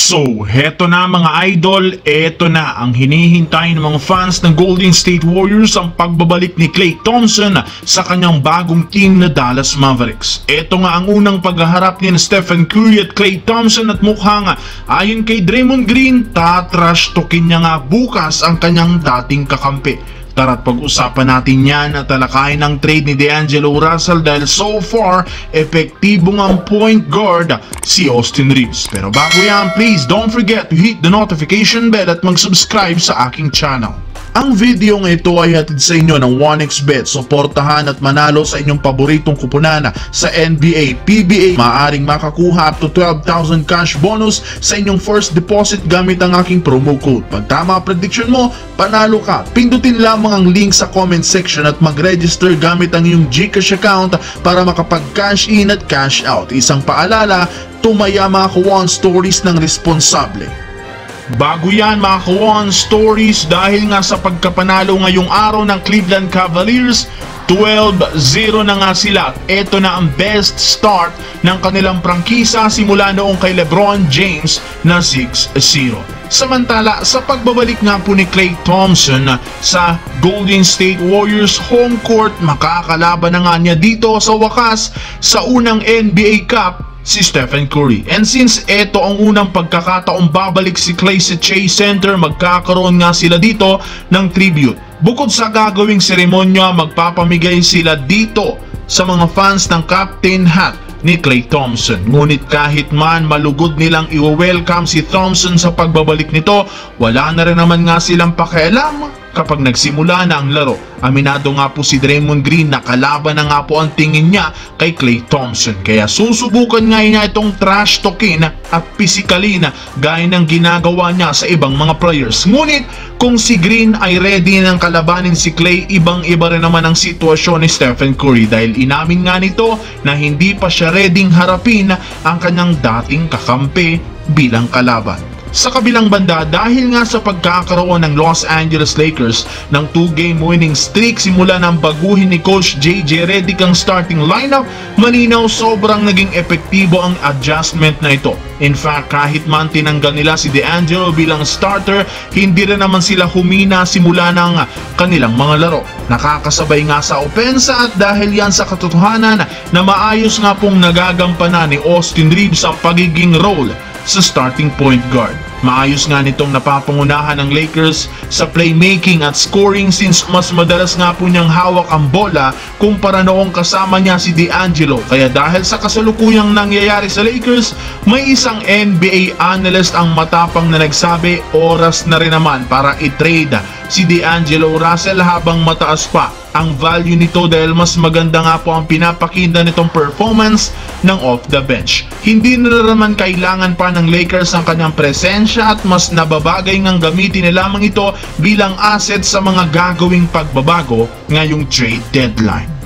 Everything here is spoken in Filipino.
So, heto na mga idol, eto na ang hinihintay ng mga fans ng Golden State Warriors, ang pagbabalik ni Klay Thompson sa kanyang bagong team na Dallas Mavericks. Eto nga ang unang paghaharap ni Stephen Curry at Klay Thompson at mukhang ayon kay Draymond Green, tatrash talkin niya nga bukas ang kanyang dating kakampi. Tara't pag-usapan natin yan at talakayin ang trade ni D'Angelo Russell dahil so far, epektibo ang point guard si Austin Reaves. Pero bago yan, please don't forget to hit the notification bell at mag-subscribe sa aking channel. Ang video ng ito ay hatid sa inyo ng 1xBet. Suportahan at manalo sa inyong paboritong kupunan sa NBA, PBA. Maaaring makakuha up to 12,000 cash bonus sa inyong first deposit gamit ang aking promo code. Pag tama prediction mo, panalo ka. Pindutin lamang ang link sa comment section at mag-register gamit ang iyong GCash account para makapag-cash in at cash out. Isang paalala, tumaya mga Kawan Stories ng responsable. Bago yan mga Kawan Stories, dahil nga sa pagkapanalo ngayong araw ng Cleveland Cavaliers, 12-0 na nga sila. Ito na ang best start ng kanilang prangkisa simula noong kay LeBron James na 6-0. Samantala, sa pagbabalik nga po ni Klay Thompson sa Golden State Warriors home court, makakalaban na nga niya dito sa wakas sa unang NBA Cup si Stephen Curry. And since ito ang unang pagkakataong babalik si Klay sa Chase Center, magkakaroon nga sila dito ng tribute. Bukod sa gagawing seremonya, magpapamigay sila dito sa mga fans ng captain hat ni Klay Thompson. Ngunit kahit man malugod nilang i-welcome si Thompson sa pagbabalik nito, wala na rin naman nga silang pakialam kapag nagsimula na ang laro. Aminado nga po si Draymond Green na kalaban na nga po ang tingin niya kay Klay Thompson. Kaya susubukan nga niya itong trash talkin at physicalin gaya ng ginagawa niya sa ibang mga players. Ngunit kung si Green ay ready ng kalabanin si Klay, ibang-iba rin naman ang sitwasyon ni Stephen Curry dahil inamin nga nito na hindi pa siya ready harapin ang kanyang dating kakampi bilang kalaban. Sa kabilang banda, dahil nga sa pagkakaroon ng Los Angeles Lakers ng 2-game winning streak simula ng baguhin ni Coach JJ Redick ang starting lineup, malinaw sobrang naging epektibo ang adjustment na ito. In fact, kahit man tinanggal nila si D'Angelo bilang starter, hindi rin naman sila humina simula ng kanilang mga laro. Nakakasabay nga sa opensa at dahil yan sa katotohanan na maayos nga pong nagagampanan ni Austin Reaves ang pagiging role sa starting point guard. Maayos nga nitong napapangunahan ng Lakers sa playmaking at scoring since mas madalas nga po niyang hawak ang bola kumpara noong kasama niya si D'Angelo. Kaya dahil sa kasalukuyang nangyayari sa Lakers, may isang NBA analyst ang matapang na nagsabi oras na rin naman para i-trade si D'Angelo Russell habang mataas pa ang value nito dahil mas maganda nga po ang pinapakita nitong performance ng off the bench. Hindi na naman kailangan pa ng Lakers ang kanyang presensya at mas nababagay ngang gamitin na lamang ito bilang asset sa mga gagawing pagbabago ngayong trade deadline.